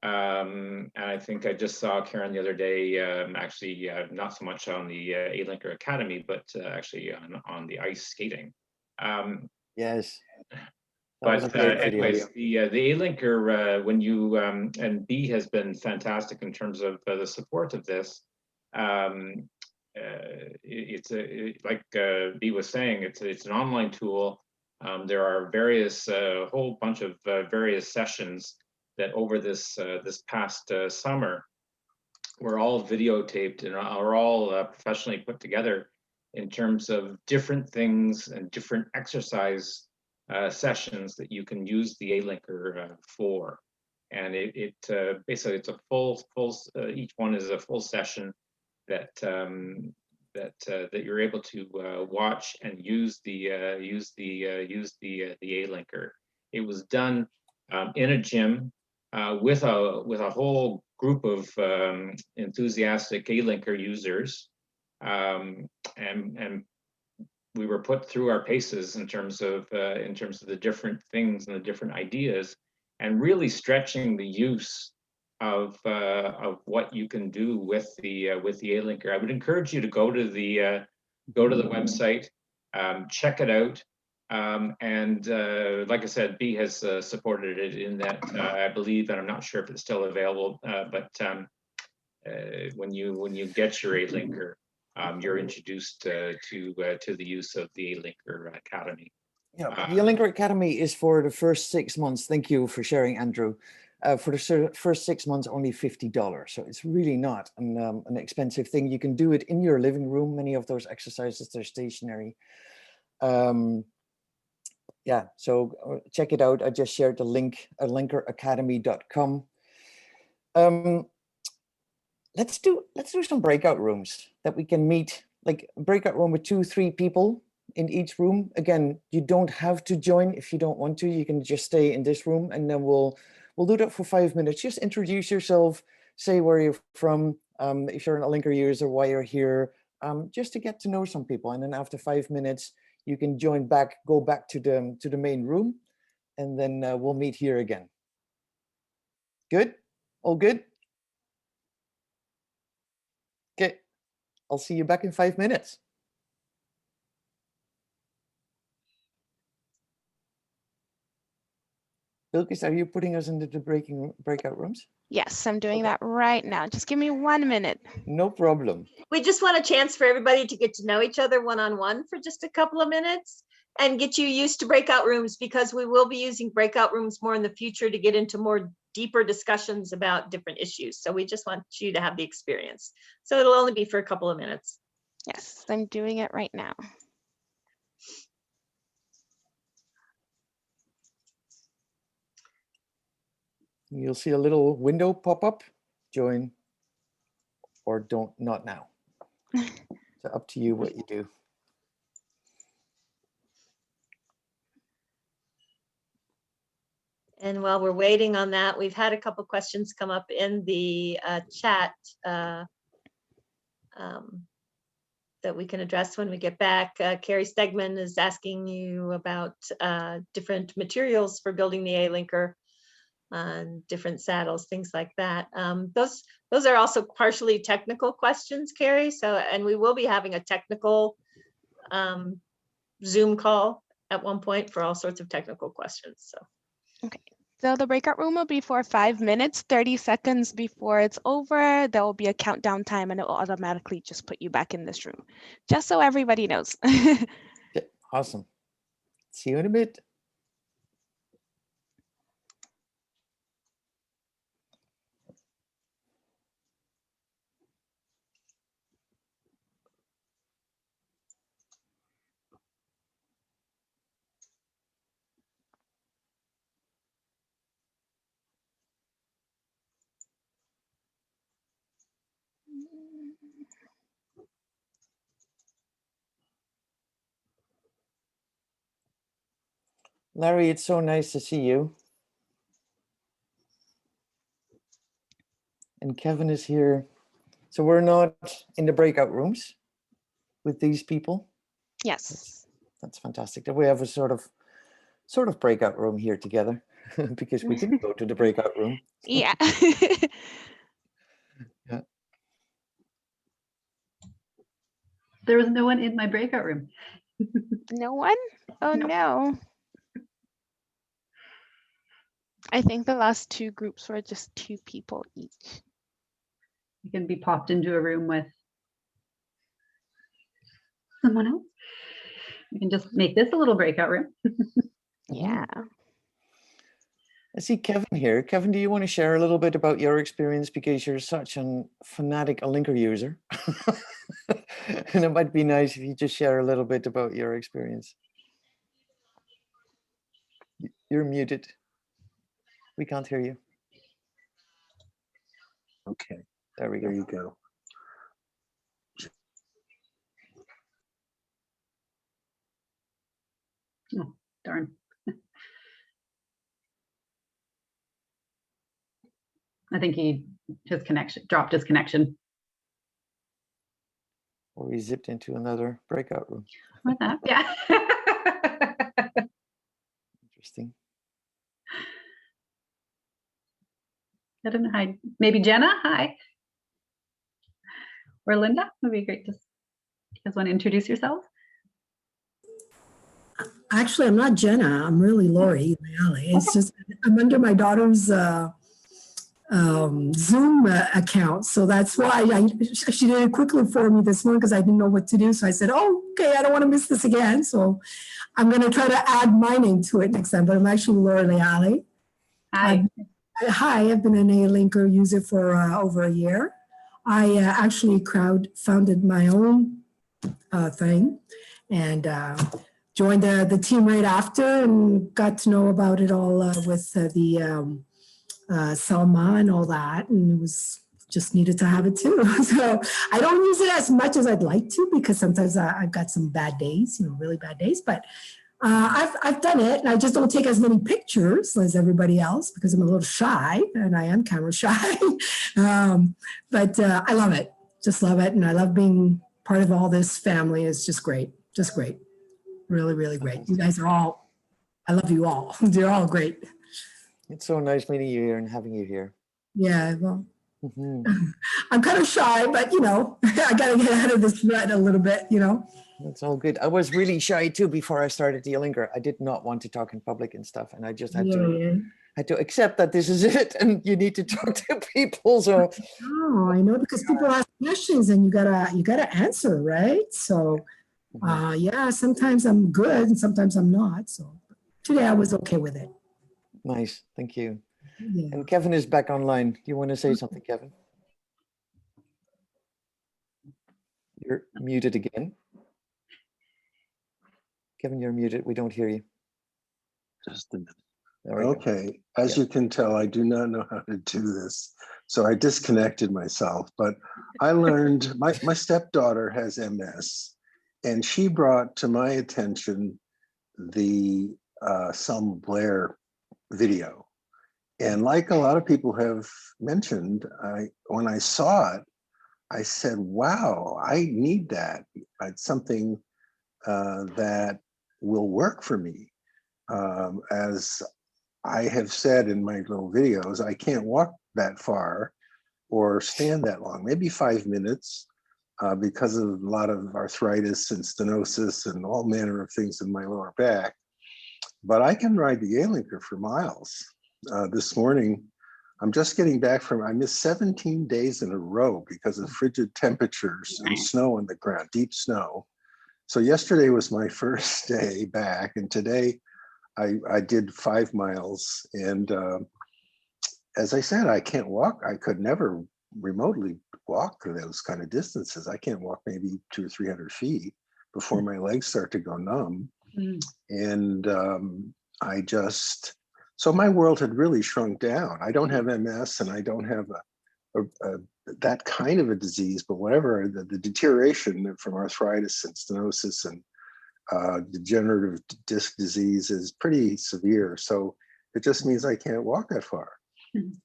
and I think I just saw Karen the other day, actually not so much on the A-Linker Academy, but actually on the ice skating. Yes. That was a But great video. anyways, the A-Linker, when you, and B has been fantastic in terms of the support of this. It's like B was saying, it's an online tool. There are various, a whole bunch of various sessions that over this this past summer were all videotaped and are all professionally put together in terms of different things and different exercise sessions that you can use the A-Linker for. And it basically it's a full each one is a full session that that you're able to watch and use the A-Linker. It was done in a gym with a whole group of enthusiastic A-Linker users, and we were put through our paces in terms of the different things and the different ideas, and really stretching the use of what you can do with the A-Linker. I would encourage you to go to the website, check it out. And like I said, B has supported it in that I believe, and I'm not sure if it's still available, but when you get your A-Linker, you're introduced to the use of the A-Linker Academy. Yeah, the A-Linker Academy is for the first 6 months. Thank you for sharing, Andrew. For the first 6 months, only $50. So it's really not an expensive thing. You can do it in your living room. Many of those exercises, they're stationary. Yeah, so check it out. I just shared the link, alinkeracademy.com. Let's do some breakout rooms that we can meet, like a breakout room with 2-3 people in each room. Again, you don't have to join if you don't want to. You can just stay in this room, and then we'll do that for 5 minutes. Just introduce yourself, say where you're from, if you're an A-Linker user, why you're here, just to get to know some people. And then after 5 minutes, you can join back, go back to the main room, and then we'll meet here again. Good? All good? Okay, I'll see you back in 5 minutes. Bilkis, are you putting us into the breakout rooms? Yes, I'm doing that right now. Just give me 1 minute. No problem. We just want a chance for everybody to get to know each other one-on-one for just a couple of minutes and get you used to breakout rooms, because we will be using breakout rooms more in the future to get into more deeper discussions about different issues. So we just want you to have the experience. So it'll only be for a couple of minutes. Yes, I'm doing it right now. You'll see a little window pop up, join, or not now. It's up to you what you do. And while we're waiting on that, we've had a couple questions come up in the chat that we can address when we get back. Carrie Stegman is asking you about different materials for building the A-Linker, different saddles, things like that. Those are also partially technical questions, Carrie. So, and we will be having a technical Zoom call at one point for all sorts of technical questions. So. Okay, so the breakout room will be for 5 minutes, 30 seconds before it's over. There will be a countdown time, and it will automatically just put you back in this room, just so everybody knows. Awesome. See you in a bit. Larry, it's so nice to see you. And Kevin is here. So we're not in the breakout rooms with these people. Yes. That's fantastic. That we have a sort of breakout room here together because we didn't go to the breakout room. Yeah. Yeah. There was no one in my breakout room. No one? Oh no. I think the last two groups were just 2 people each. You can be popped into a room with someone else. You can just make this a little breakout room. Yeah. I see Kevin here. Kevin, do you want to share a little bit about your experience because you're such a fanatic Alinker user? And it might be nice if you just share a little bit about your experience. You're muted. We can't hear you. Okay, there we go. There you go. Oh, darn. I think dropped his connection. Or we zipped into another breakout room. Or that, yeah. Interesting. I don't know. Hi, maybe Jenna. Hi. Or Linda. Would be great to. You guys want to introduce yourselves? Actually, I'm not Jenna. I'm really Lori Leale. It's just I'm under my daughter's Zoom account, so that's why she did it quickly for me this morning because I didn't know what to do. So I said, "Oh, okay, I don't want to miss this again." So I'm going to try to add my name to it next time. But I'm actually Lori Leale. Hi. Hi. I've been an Alinker user for over a year. I actually founded my own thing and joined the team right after and got to know about it all with the Selma and all that, and it was just needed to have it too. So I don't use it as much as I'd like to because sometimes I've got some bad days, really bad days. But I've done it, and I just don't take as many pictures as everybody else because I'm a little shy, and I am camera shy. But I love it, just love it, and I love being part of all this family. It's just great, really, really great. You guys are all, I love you all. You're all great. It's so nice meeting you here and having you here. Yeah, well, I'm kind of shy, but I got to get out of this rut a little bit, That's all good. I was really shy too before I started the Alinker. I did not want to talk in public and stuff, and I just had to accept that this is it, and you need to talk to people. So, oh, I know, because people ask questions, and you gotta answer, right? So, yeah, sometimes I'm good, and sometimes I'm not. So, today I was okay with it. Nice, thank you. Yeah. And Kevin is back online. Do you want to say something, Kevin? You're muted again. Kevin, you're muted. We don't hear you. Just a minute. Okay. As you can tell, I do not know how to do this. So I disconnected myself, but I learned my stepdaughter has MS, and she brought to my attention the Selma Blair video. And like a lot of people have mentioned, when I saw it, I said, wow, I need that. It's something that will work for me. As I have said in my little videos, I can't walk that far or stand that long, maybe 5 minutes because of a lot of arthritis and stenosis and all manner of things in my lower back. But I can ride the Alinker for miles. This morning, I'm just getting back I missed 17 days in a row because of frigid temperatures and snow on the ground, deep snow. So yesterday was my first day back, and today I did 5 miles. And as I said, I can't walk. I could never remotely walk those kind of distances. I can't walk maybe 200 or 300 feet before my legs start to go numb. And so my world had really shrunk down. I don't have MS, and I don't have that kind of a disease, but whatever, the deterioration from arthritis and stenosis and degenerative disc disease is pretty severe. So it just means I can't walk that far.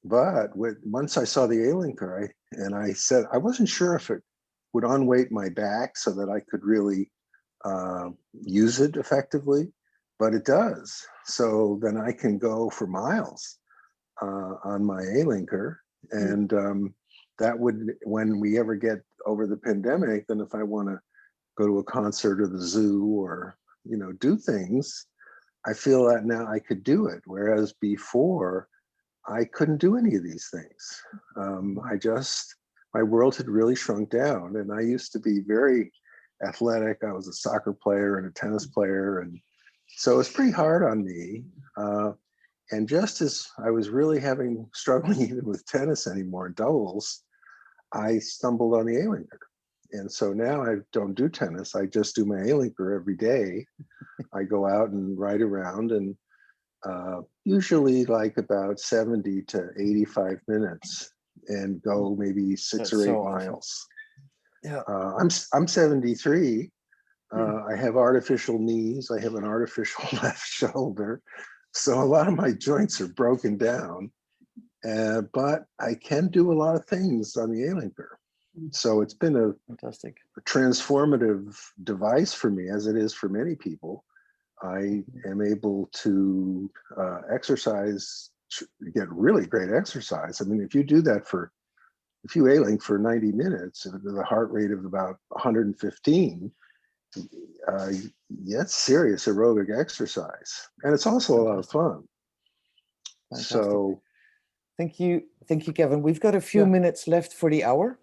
But once I saw the Alinker, I said, I wasn't sure if it would unweight my back so that I could really use it effectively, but it does. So then I can go for miles on my Alinker. And that would, when we ever get over the pandemic, then if I want to go to a concert or the zoo or, you know, do things, I feel that now I could do it. Whereas before, I couldn't do any of these things. My world had really shrunk down, and I used to be very athletic. I was a soccer player and a tennis player, and so it's pretty hard on me. And just as I was really struggling even with tennis anymore, doubles, I stumbled on the Alinker. And so now I don't do tennis. I just do my Alinker every day. I go out and ride around, and usually like about 70 to 85 minutes, and go maybe 6 or 8 miles. Yeah, I'm 73. I have artificial knees. I have an artificial left shoulder. So a lot of my joints are broken down, but I can do a lot of things on the Alinker. So it's been a transformative device for me, as it is for many people. I am able to exercise, get really great exercise. I mean, if you do that if you A-Link for 90 minutes with a heart rate of about 115, that's serious aerobic exercise. And it's also a lot of fun. Fantastic. So thank you, Kevin. We've got a few minutes left for the hour.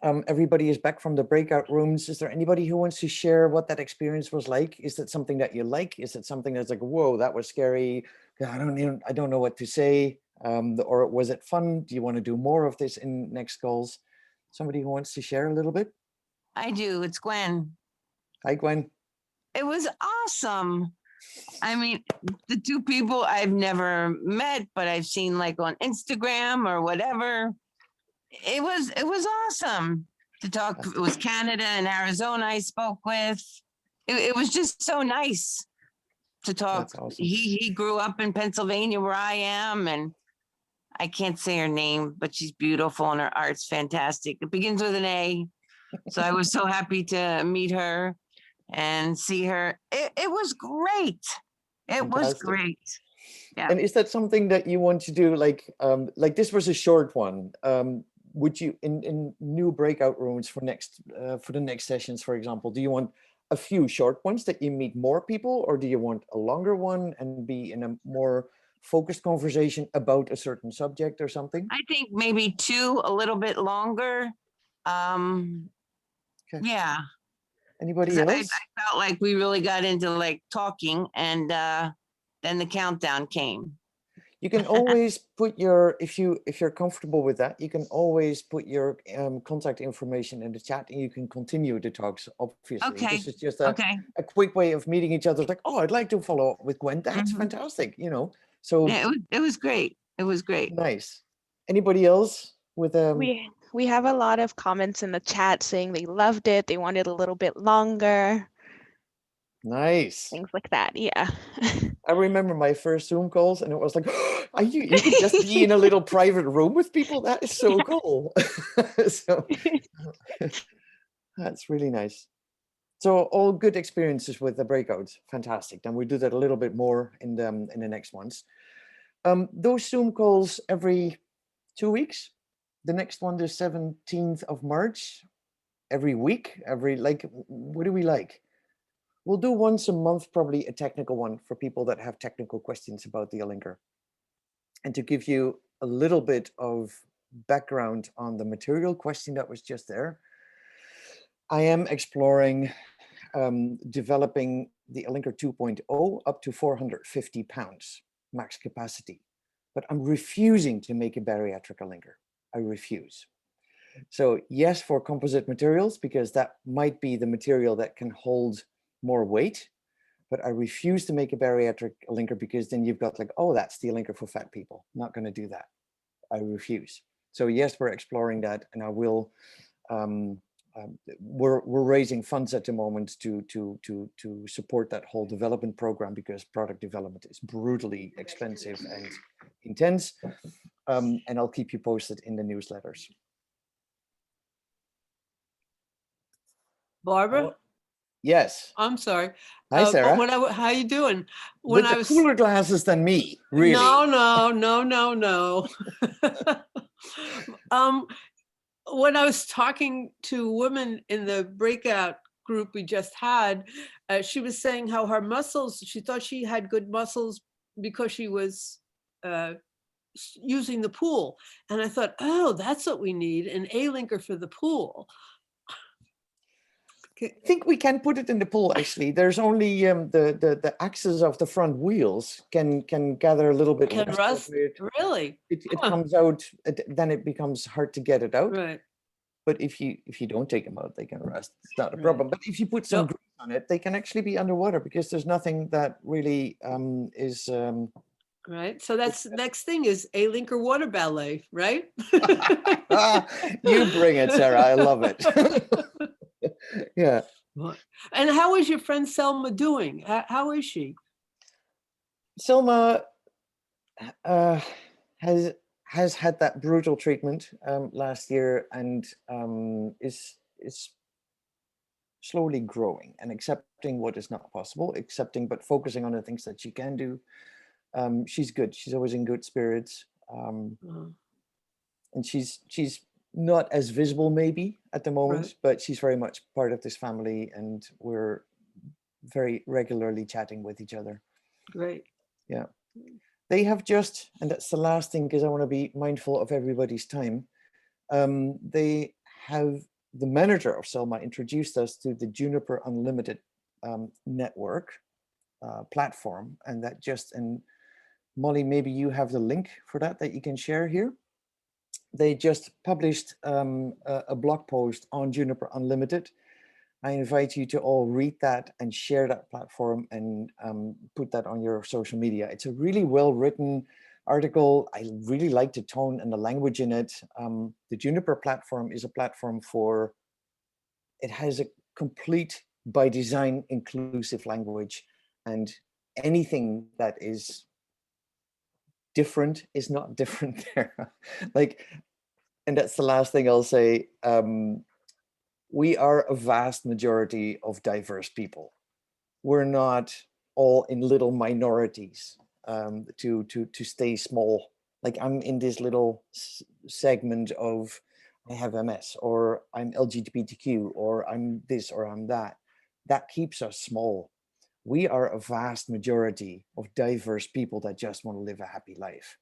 Everybody is back from the breakout rooms. Is there anybody who wants to share what that experience was like? Is it something that you like? Is it something that's like, whoa, that was scary? I don't know what to say. Or was it fun? Do you want to do more of this in next calls? Somebody who wants to share a little bit? I do. It's Gwen. Hi, Gwen. It was awesome. I mean, the two people I've never met, but I've seen like on Instagram or whatever. It was awesome to talk. It was Canada and Arizona I spoke with. It was just so nice to talk. Awesome. He grew up in Pennsylvania where I am, and I can't say her name, but she's beautiful and her art's fantastic. It begins with an A. So I was so happy to meet her and see her. It was great. It was great. Yeah. And is that something that you want to do? Like this was a short one. Would you in new breakout rooms for the next sessions, for example, do you want a few short ones that you meet more people, or do you want a longer one and be in a more focused conversation about a certain subject or something? I think maybe 2 a little bit longer. Yeah. Anybody else? I felt like we really got into like talking, and then the countdown came. You can always put your, if you're comfortable with that, you can always put your contact information in the chat, and you can continue the talks, obviously. Okay. This is just a quick way of meeting each other. It's like, oh, I'd like to follow up with Gwen. That's fantastic, you know. So yeah, it was great. It was great. Nice. Anybody else with We have a lot of comments in the chat saying they loved it. They wanted a little bit longer. Nice. Things like that. Yeah. I remember my first Zoom calls, and it was like, oh, you can just be in a little private room with people. That is so cool. So that's really nice. So all good experiences with the breakouts. Fantastic. Then we do that a little bit more in the next ones. Those Zoom calls every 2 weeks. The next one, the 17th of March, every week, what do we like? We'll do once a month, probably a technical one for people that have technical questions about the Alinker. And to give you a little bit of background on the material question that was just there, I am exploring developing the Alinker 2.0 up to 450 pounds max capacity, but I'm refusing to make a bariatric Alinker. I refuse. So yes, for composite materials, because that might be the material that can hold more weight, but I refuse to make a bariatric Alinker, because then you've got like, oh, that's the Alinker for fat people. I'm not going to do that. I refuse. So yes, we're exploring that, and I will. We're raising funds at the moment to support that whole development program, because product development is brutally expensive and intense. And I'll keep you posted in the newsletters. Barbara? Yes. I'm sorry. Hi, Sarah. How you doing? When With the cooler glasses than me, really. No. When I was talking to women in the breakout group we just had, she was saying how her muscles, she thought she had good muscles because she was using the pool. And I thought, oh, that's what we need, an A-linker for the pool. I think we can put it in the pool, actually. There's only the axis of the front wheels can gather a little bit. Can rust? Really? It comes out, then it becomes hard to get it out. Right. But if you don't take them out, they can rust. It's not a problem. But if you put some grease on it, they can actually be underwater because there's nothing that really is. Right. So that's the next thing is A-linker water ballet, right? You bring it, Sarah. I love it. Yeah. And how is your friend Selma doing? How is she? Selma has had that brutal treatment last year and is slowly growing and accepting what is not possible, but focusing on the things that she can do. She's good. She's always in good spirits. And she's not as visible maybe at the moment, Right. but she's very much part of this family and we're very regularly chatting with each other. Great. Yeah. They have just, and that's the last thing because I want to be mindful of everybody's time. They have, the manager of Selma introduced us to the Juniper Unlimited network platform, and that just, and Molly, maybe you have the link for that you can share here. They just published a blog post on Juniper Unlimited. I invite you to all read that and share that platform and put that on your social media. It's a really well-written article. I really like the tone and the language in it. The Juniper platform is a platform for, it has a complete, by design, inclusive language, and anything that is different is not different there. Like, and that's the last thing I'll say. We are a vast majority of diverse people. We're not all in little minorities to stay small. Like I'm in this little segment of I have MS or I'm LGBTQ or I'm this or I'm that. That keeps us small. We are a vast majority of diverse people that just want to live a happy life.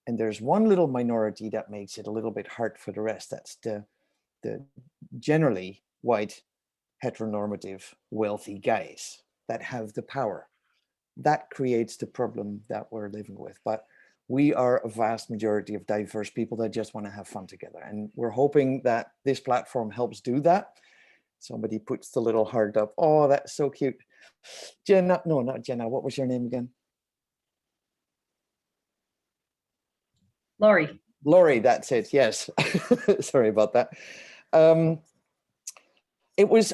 And there's one little minority that makes it a little bit hard for the rest. That's the generally white, heteronormative, wealthy guys that have the power. That creates the problem that we're living with. But we are a vast majority of diverse people that just want to have fun together. And we're hoping that this platform helps do that. Somebody puts the little heart up. Oh, that's so cute. Jenna, no, not Jenna. What was your name again? Laurie. Laurie, that's it. Yes. Sorry about that. It was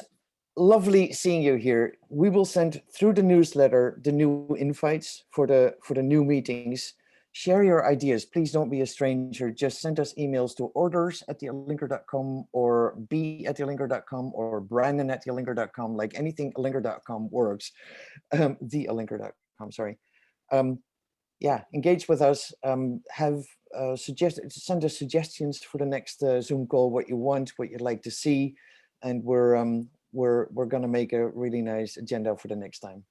lovely seeing you here. We will send through the newsletter the new invites for the new meetings. Share your ideas. Please don't be a stranger. Just send us emails to orders@thealinker.com or b@thealinker.com or brandon@thealinker.com. Like anything alinker.com works. Thealinker.com, sorry. Yeah, engage with us. Send us suggestions for the next Zoom call, what you want, what you'd like to see, and we're going to make a really nice agenda for the next time.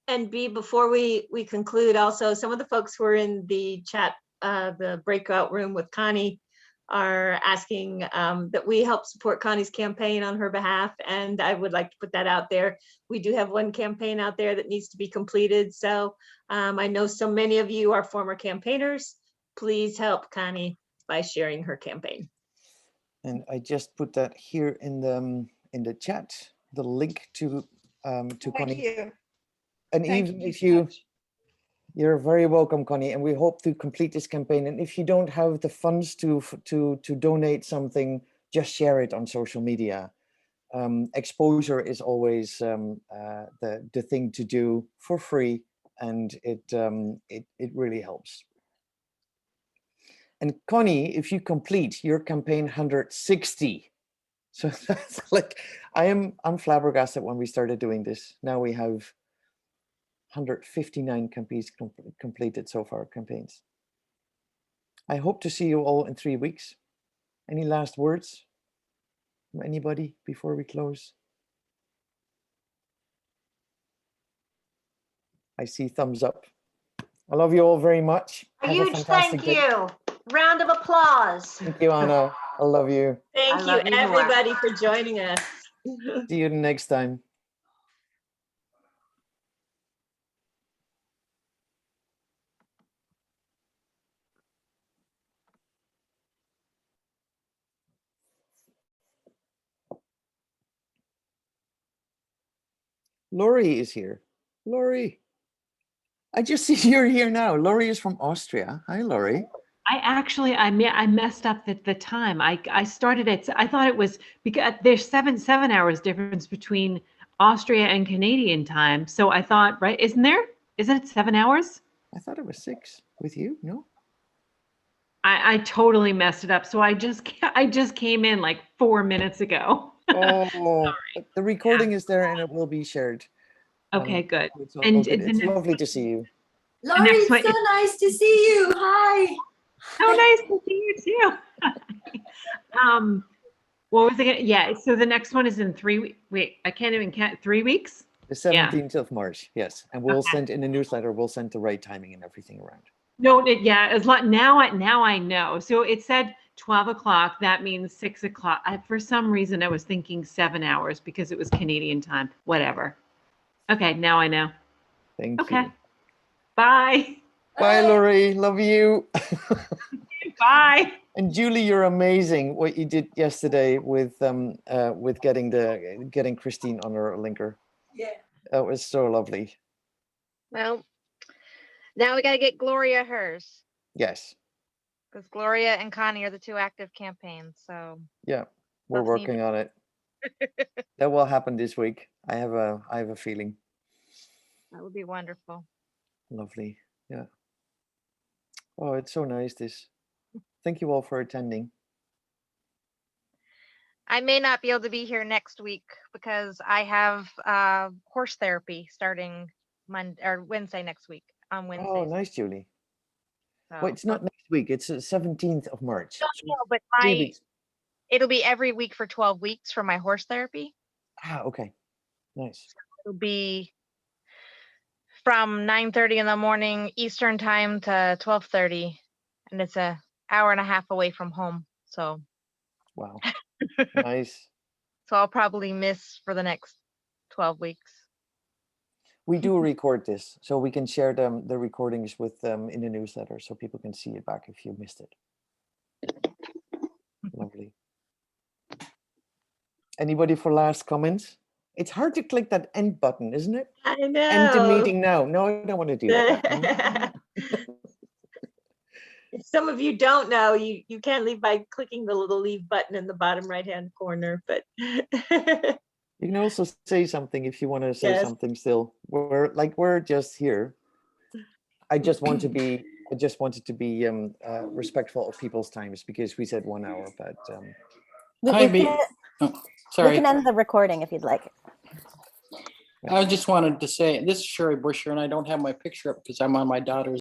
And B, before we conclude, also some of the folks who are in the chat, the breakout room with Connie, are asking that we help support Connie's campaign on her behalf, and I would like to put that out there. We do have one campaign out there that needs to be completed, so I know so many of you are former campaigners. Please help Connie by sharing her campaign. And I just put that here in the chat, the link to Connie. Thank you. And Thank even you if so much. you're very welcome, Connie, and we hope to complete this campaign. And if you don't have the funds to donate something, just share it on social media. Exposure is always the thing to do for free, and it really helps. And Connie, if you complete your campaign 160, so that's like, I'm flabbergasted when we started doing this. Now we have 159 campaigns completed so far, campaigns. I hope to see you all in 3 weeks. Any last words from anybody before we close? I see thumbs up. I love you all very much. Have a Huge fantastic thank day. you. Round of applause. Thank you, Anna. I love you. Thank you, everybody, for joining us. See you next time. Lori is here. Lori. I just see you're here now. Lori is from Austria. Hi, Lori. I messed up the time. I started at, I thought it was, because there's seven hours difference between Austria and Canadian time. So I thought, right, isn't it 7 hours? I thought it was 6 with you, no? I totally messed it up. So I just came in like 4 minutes ago. Oh, the recording is there and it will be shared. Okay, good. It's And it's lovely to see you. Laurie, it's so nice to see you. Hi. So nice to see you too. What was it? Yeah. So the next one is in 3 weeks. Wait, I can't even count. 3 weeks? The 17th of March, yes. And we'll send in the newsletter, we'll send the right timing and everything around. No, now I know. So it said 12 o'clock. That means 6 o'clock. For some reason, I was thinking 7 hours because it was Canadian time. Whatever. Okay, now I know. Thank you. Bye. Bye, Lori. Love you. Bye. And Julie, you're amazing. What you did yesterday with getting Christine on her linker. Yeah. That was so lovely. Well, now we got to get Gloria hers, Yes. because Gloria and Connie are the 2 active campaigns. So Yeah, we're working on it. That will happen this week. I have a feeling. that would be wonderful. Lovely. Yeah. Oh, it's so nice. Thank you all for attending. I may not be able to be here next week because I have horse therapy starting Monday or Wednesday next week on Wednesday. Oh, nice, Julie. So, Wait, it's not next week. It's the 17th of March. no, but 3 weeks. it'll be every week for 12 weeks for my horse therapy. Ah, okay. Nice. It'll be from 9:30 in the morning Eastern time to 12:30, and it's an hour and a half away from home. So wow. Nice. So I'll probably miss for the next 12 weeks. We do record this, so we can share the recordings with them in the newsletter, so people can see it back if you missed it. Lovely. Anybody for last comments? It's hard to click that end button, isn't it? I know. End the meeting now. No, I don't want to do that. If some of you don't know, you can leave by clicking the little leave button in the bottom right-hand corner, but You can also say something if you want to say Yes. something still. We're just here. I just wanted to be respectful of people's times because we said 1 hour, but We can end the recording if you'd like. I just wanted to say, this is Sherry Busher, and I don't have my picture up because I'm on my daughter's